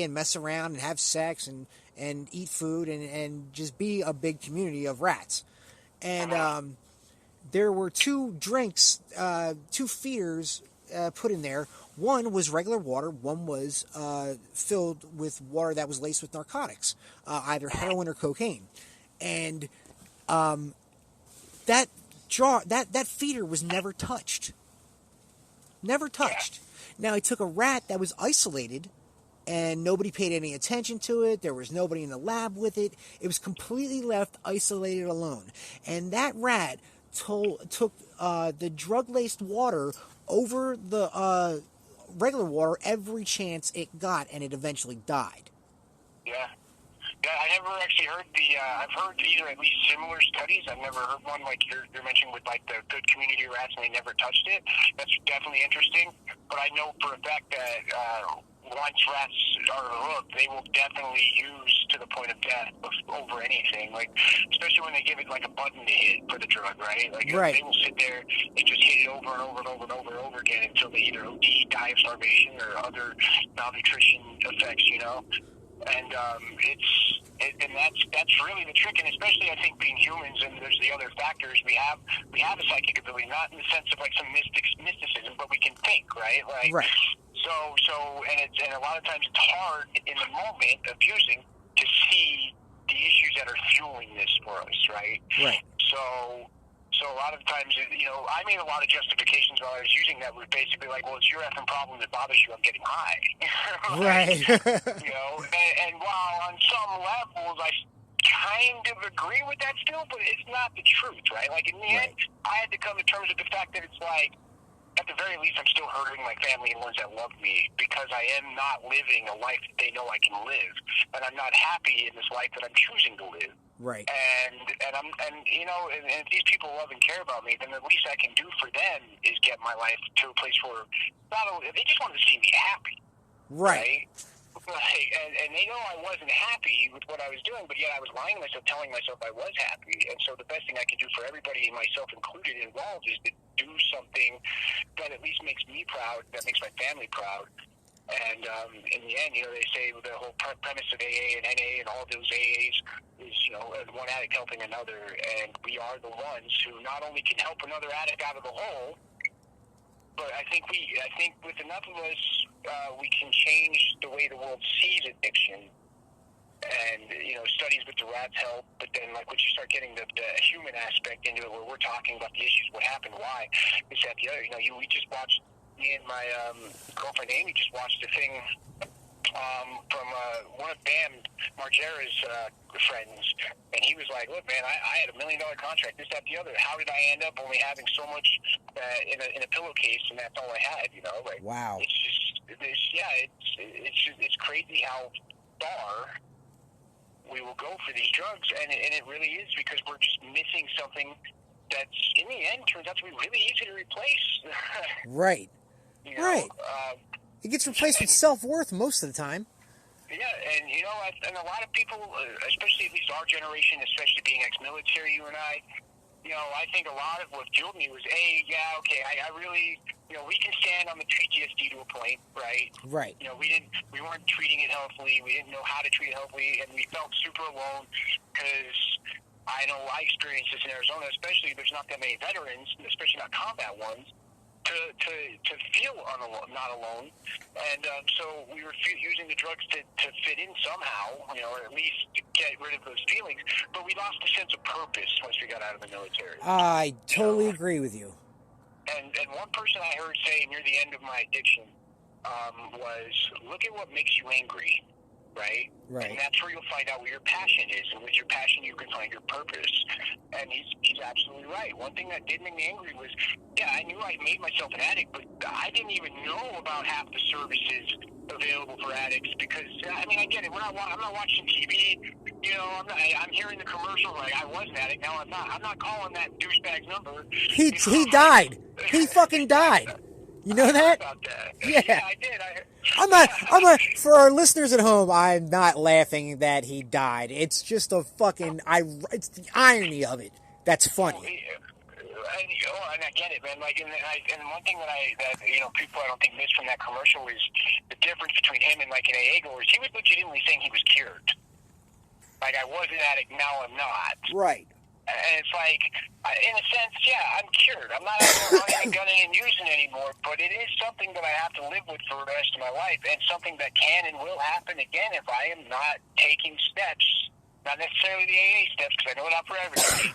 and mess around and have sex and eat food and just be a big community of rats. And there were two drinks, two feeders put in there. One was regular water. One was filled with water that was laced with narcotics, either heroin or cocaine. And that jar, that feeder was never touched. Never touched. Now, he took a rat that was isolated, and nobody paid any attention to it. There was nobody in the lab with it. It was completely left isolated alone. And that rat took the drug-laced water over the regular water every chance it got, and it eventually died. Yeah. Yeah, I never actually heard I've heard either at least similar studies. I've never heard one like you're mentioning with like the good community rats and they never touched it. That's definitely interesting. But I know for a fact that once rats are hooked, they will definitely use to the point of death over anything. Like, especially when they give it like a button to hit for the drug, right? Like they will sit there and just hit it over and over and over and over and over again until they either OD, die of starvation, or other malnutrition effects, you know? And that's really the trick, and especially I think being humans, and there's the other factors. We have a psychic ability, not in the sense of like some mysticism, but we can think, right? Like, right. And a lot of times it's hard in the moment of using to see the issues that are fueling this for us, right? Right. So a lot of times, you know, I made a lot of justifications while I was using that were basically like, well, it's your effing problem that bothers you. I'm getting high. Right. You know, and while on some levels I kind of agree with that still, but it's not the truth, right? Like in the end, I had to come to terms with the fact that it's like, at the very least, I'm still hurting my family and ones that love me because I am not living a life that they know I can live, and I'm not happy in this life that I'm choosing to live. Right. And you know, and if these people love and care about me, then the least I can do for them is get my life to a place where not only they just want to see me happy. Right. Like, and they know I wasn't happy with what I was doing, but yet I was lying to myself, telling myself I was happy. And so the best thing I can do for everybody, myself included, involved, is to do something that at least makes me proud, that makes my family proud. And in the end, you know, they say the whole premise of AA and NA and all those AAs is, you know, one addict helping another. And we are the ones who not only can help another addict out of the hole, but I think with enough of us, we can change the way the world sees addiction. And, you know, studies with the rats help, but then, like, once you start getting the human aspect into it, where we're talking about the issues, what happened, why, this, that, the other. You know, we just watched, me and my girlfriend Amy just watched a thing from one of Bam Margera's friends, and he was like, look, man, I had $1 million contract, this, that, the other. How did I end up only having so much in a pillowcase, and that's all I had, you know? Like, wow. It's just, it's crazy how far we will go for these drugs, and it really is because we're just missing something that's, in the end, turns out to be really easy to replace. Right. You know, right. It gets replaced with self-worth most of the time. Yeah, and, you know, and a lot of people, especially at least our generation, especially being ex-military, you and I, you know, I think a lot of what fueled me was, I really, you know, we can stand on the PTSD to a point, right? Right. You know, we weren't treating it healthily. We didn't know how to treat it healthily, and we felt super alone because I know I experienced this in Arizona, especially there's not that many veterans, especially not combat ones, to feel not alone. And so we were using the drugs to fit in somehow, you know, or at least to get rid of those feelings. But we lost the sense of purpose once we got out of the military. I totally agree with you. And one person I heard say near the end of my addiction was, look at what makes you angry, right? Right. And that's where you'll find out what your passion is. And with your passion, you can find your purpose. And he's absolutely right. One thing that did make me angry was, I knew I made myself an addict, but I didn't even know about half the services available for addicts because, I mean, I get it. I'm not watching TV. You know, I'm hearing the commercials like I was an addict. Now I'm not. I'm not calling that douchebag's number. He died. He fucking died. You know that? About that? Yeah. I did. I'm not, for our listeners at home, I'm not laughing that he died. It's just a fucking, it's the irony of it that's funny. and I get it, man. Like, and one thing that people I don't think miss from that commercial is the difference between him and like an AA goer is he was legitimately saying he was cured. Like, I was an addict, now I'm not. Right. And it's like, in a sense, yeah, I'm cured. I'm not out there running and gunning and using anymore, but it is something that I have to live with for the rest of my life, and something that can and will happen again if I am not taking steps. Not necessarily the AA steps, because I know not for everybody,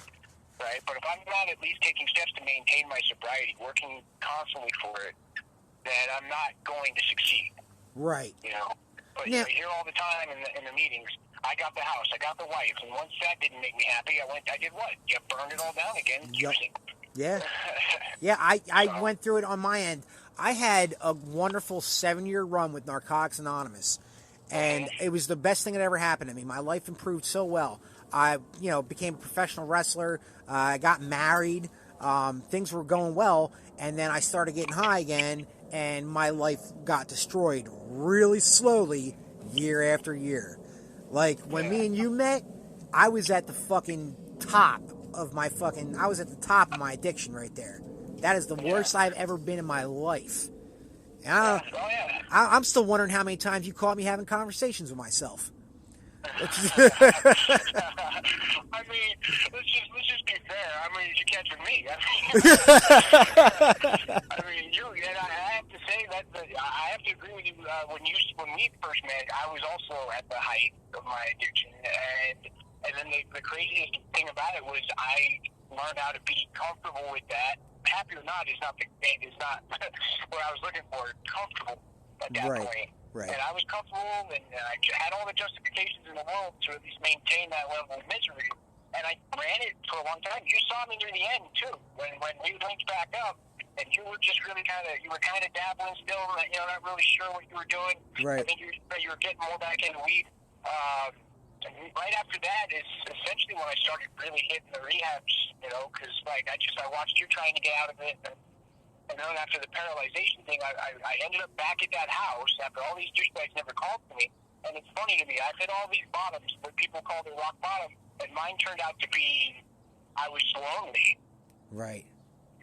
right? But if I'm not at least taking steps to maintain my sobriety, working constantly for it, then I'm not going to succeed. Right. You know? But now, you hear all the time in the meetings, I got the house, I got the wife, and once that didn't make me happy, I did what? You burned it all down again, using. Yeah. Yeah, I went through it on my end. I had a wonderful 7-year run with Narcotics Anonymous, and it was the best thing that ever happened to me. My life improved so well. I, became a professional wrestler. I got married. Things were going well, and then I started getting high again, and my life got destroyed really slowly year after year. Like, when me and you met, I was at the fucking top of my I was at the top of my addiction right there. That is the worst I've ever been in my life. And I'm still wondering how many times you caught me having conversations with myself. I mean, let's just be fair. I mean, you catch with me. I mean, and I have to say that I have to agree with you. When we first met, I was also at the height of my addiction, and then the craziest thing about it was I learned how to be comfortable with that. Happy or not is not what I was looking for. Comfortable at that point. Right. And I was comfortable, and I had all the justifications in the world to at least maintain that level of misery. And I ran it for a long time. You saw me near the end too, when we linked back up, and you were just really kind of dabbling still, not really sure what you were doing. Right. I think you were getting more back into weed. And right after that is essentially when I started really hitting the rehabs, because I watched you trying to get out of it. And then after the paralyzation thing, I ended up back at that house after all these douchebags never called to me. And it's funny to me, I've hit all these bottoms, what people call the rock bottom, and mine turned out to be, I was lonely. Right.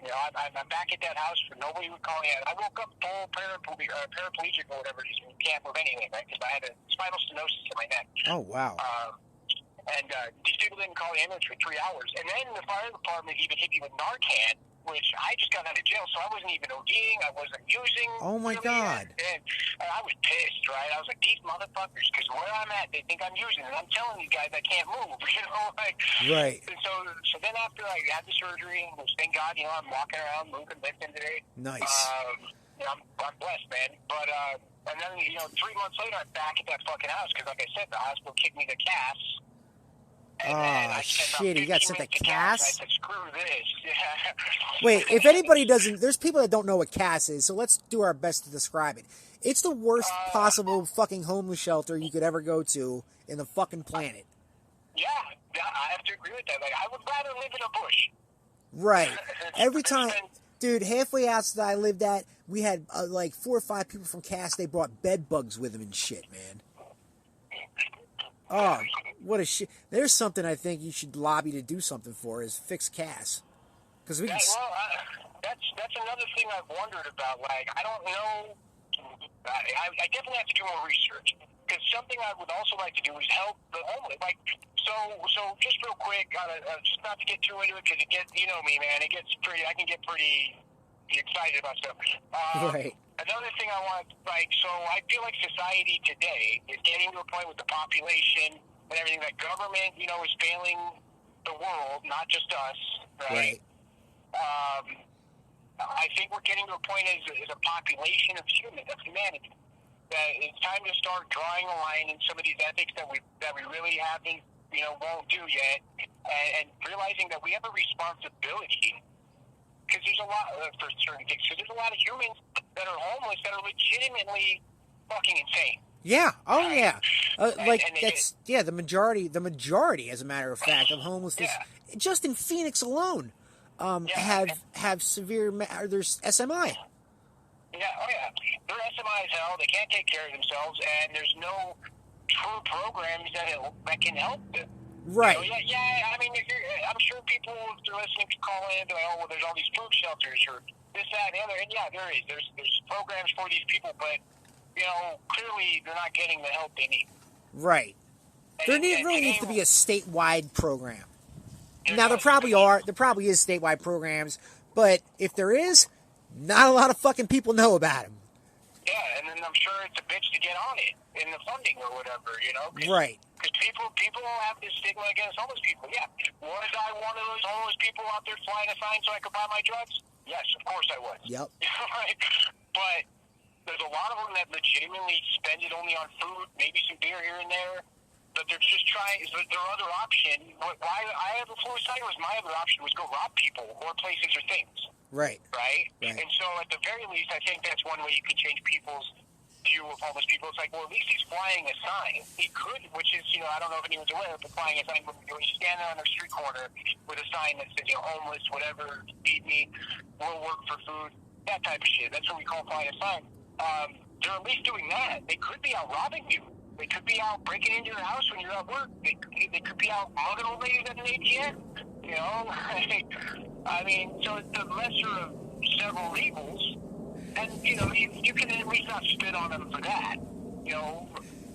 I'm back at that house where nobody would call me. I woke up full paraplegic or whatever it is. You can't move anything, right? Because I had a spinal stenosis in my neck. Oh, wow. And these people didn't call the ambulance for 3 hours. And then the fire department even hit me with Narcan, which I just got out of jail, so I wasn't even ODing, I wasn't using. Oh, my God. And I was pissed, right? I was like, these motherfuckers, because where I'm at, they think I'm using, and I'm telling you guys I can't move, Right. And so then after I had the surgery, which thank God, I'm walking around, moving, lifting today. Nice. I'm blessed, man. But, and then, 3 months later, I'm back at that fucking house, because like I said, the hospital kicked me to CAS. Oh, shit, you got sent to CAS? I said, screw this. Wait, if anybody doesn't, there's people that don't know what CAS is, so let's do our best to describe it. It's the worst possible fucking homeless shelter you could ever go to in the fucking planet. Yeah, I have to agree with that. Like, I would rather live in a bush. Right. Every time, dude, halfway outside I lived at, we had like 4 or 5 people from CAS, they brought bed bugs with them and shit, man. Oh, what a shit. There's something I think you should lobby to do something for is fix CAS. Because we can... that's another thing I've wondered about. Like, I don't know. I definitely have to do more research. Because something I would also like to do is help the homeless. Like, so just real quick, just not to get too into it, because it gets, you know me, man, I can get pretty excited about stuff. Right. Another thing I want, so I feel like society today is getting to a point with the population and everything that government, is failing the world, not just us, right? I think we're getting to a point as a population of humanity, that it's time to start drawing a line in some of these ethics that we really haven't, won't do yet, and realizing that we have a responsibility. Because there's a lot for certain things. Because there's a lot of humans that are homeless that are legitimately fucking insane. Yeah. Oh, yeah. The majority, as a matter of fact, of homelessness, just in Phoenix alone, have severe. There's SMI. Yeah. Oh, yeah. They're SMI as hell. They can't take care of themselves, and there's no true programs that can help them. Right. You know, yeah. I mean, I'm sure people, if they're listening, to call in, they're like, oh, well, there's all these food shelters or this, that, and the other. And yeah, there is. There's programs for these people, but you know, clearly they're not getting the help they need. Right. There really needs to be a statewide program. Now, there probably is statewide programs, but if there is, not a lot of fucking people know about them. Yeah, and then I'm sure it's a bitch to get on it in the funding or whatever, you know? Right. Because people have this stigma against homeless people. Yeah. Was I one of those homeless people out there flying a sign so I could buy my drugs? Yes, of course I was. Yep. Right? But there's a lot of them that legitimately spend it only on food, maybe some beer here and there. But they're just trying. Their other option. Why I have a suicide was my other option was go rob people or places or things. Right. Right. And so at the very least, I think that's one way you can change people's view of homeless people. It's like, well, at least he's flying a sign. He could, which is, you know, I don't know if anyone's aware, but flying a sign when you stand there on a street corner with a sign that says, you know, homeless, whatever, feed me, we'll work for food, that type of shit. That's what we call flying a sign. They're at least doing that. They could be out robbing you. They could be out breaking into your house when you're at work. They could be out mugging old ladies at an ATM. You know, I mean, so it's the lesser of several evils, and you know, you can at least not spit on them for that. You know.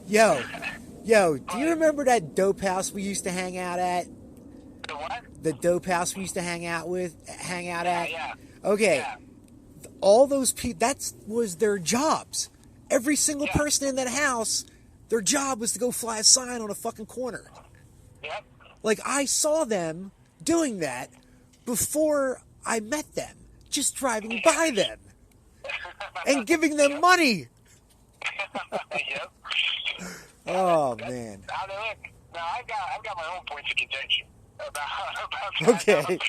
Yo, do you remember that dope house we used to hang out at? The what? The dope house we used to hang out at. Yeah. Okay. Yeah. All those people, that was their jobs. Every single person in that house, their job was to go fly a sign on a fucking corner. Yep. Like, I saw them doing that before I met them, just driving by them and giving them money. Yep. Oh, man. Now, I've got my own points of contention about that. Okay.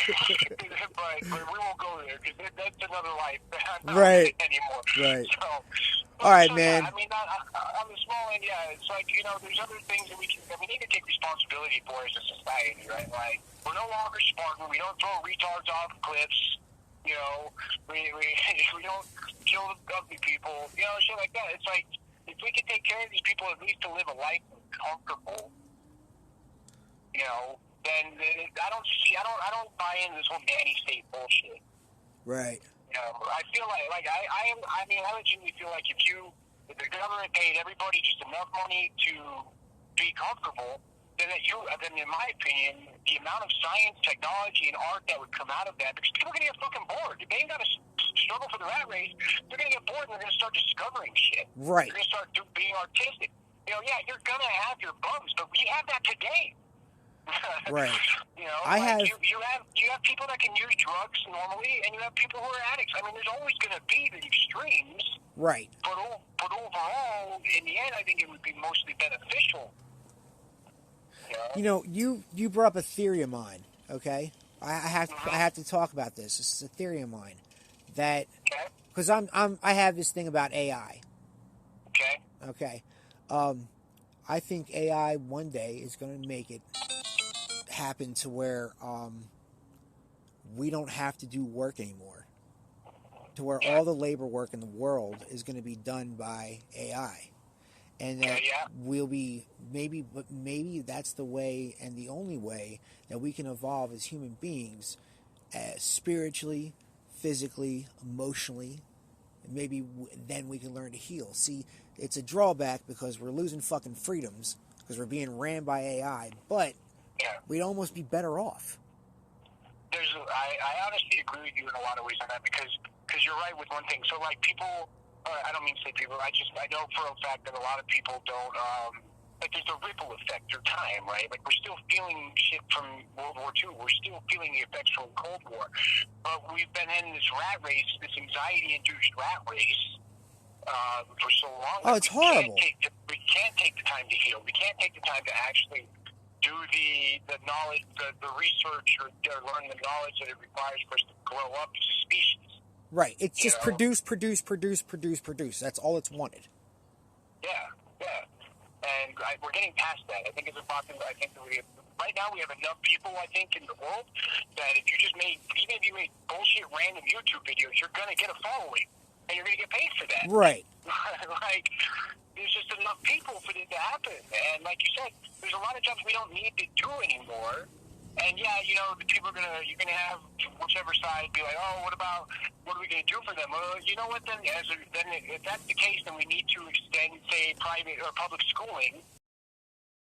but we won't go there because that's another life. Right. Anymore. Right. So, all right, so, man. Yeah, I mean, on the small end, yeah, it's like, you know, there's other things that we need to take responsibility for as a society, right? Like, we're no longer Spartan. We don't throw retards off cliffs. You know, we don't kill the ugly people. You know, shit like that. It's like, if we could take care of these people at least to live a life comfortable, you know, then I don't buy into this whole nanny state bullshit. Right. You know, I feel like I legitimately feel like if the government paid everybody just enough money to be comfortable, then in my opinion, the amount of science, technology, and art that would come out of that, because people are going to get fucking bored. They ain't got to struggle for the rat race. They're going to get bored and they're going to start discovering shit. Right. They're going to start being artistic. You know, yeah, you're going to have your bums, but we have that today. Right. You know, you have people that can use drugs normally, and you have people who are addicts. I mean, there's always going to be the extremes. Right. But overall, in the end, I think it would be mostly beneficial. You know, you brought up a theory of mine. Okay, I have to talk about this. This is a theory of mine that because I have this thing about AI. Okay. I think AI one day is going to make it happen to where we don't have to do work anymore. To where all the labor work in the world is going to be done by AI. And that we'll be maybe that's the way and the only way that we can evolve as human beings, spiritually, physically, emotionally. Maybe then we can learn to heal. See, it's a drawback because we're losing fucking freedoms because we're being ran by AI, but we'd almost be better off. I honestly agree with you in a lot of ways on that because you're right with one thing. So like people. I don't mean to say people. I know for a fact that a lot of people don't. Like there's a ripple effect through time, right? Like we're still feeling shit from World War II. We're still feeling the effects from Cold War. But we've been in this rat race, this anxiety-induced rat race, for so long. Oh, it's horrible. We can't take the time to heal. We can't take the time to actually do the knowledge, the research, or learn the knowledge that it requires for us to grow up as a species. Right. It's just produce. That's all it's wanted. Yeah. And we're getting past that. I think it's about. I think that right now we have enough people. I think in the world that if you just even if you made bullshit random YouTube videos, you're gonna get a following. and you're going to get paid for that. Right. Like, there's just enough people for it to happen. And like you said, there's a lot of jobs we don't need to do anymore. And yeah, you know, the people you're gonna have whichever side be like, oh, what are we gonna do for them? Well, you know what? Then if that's the case, then we need to extend, say, private or public schooling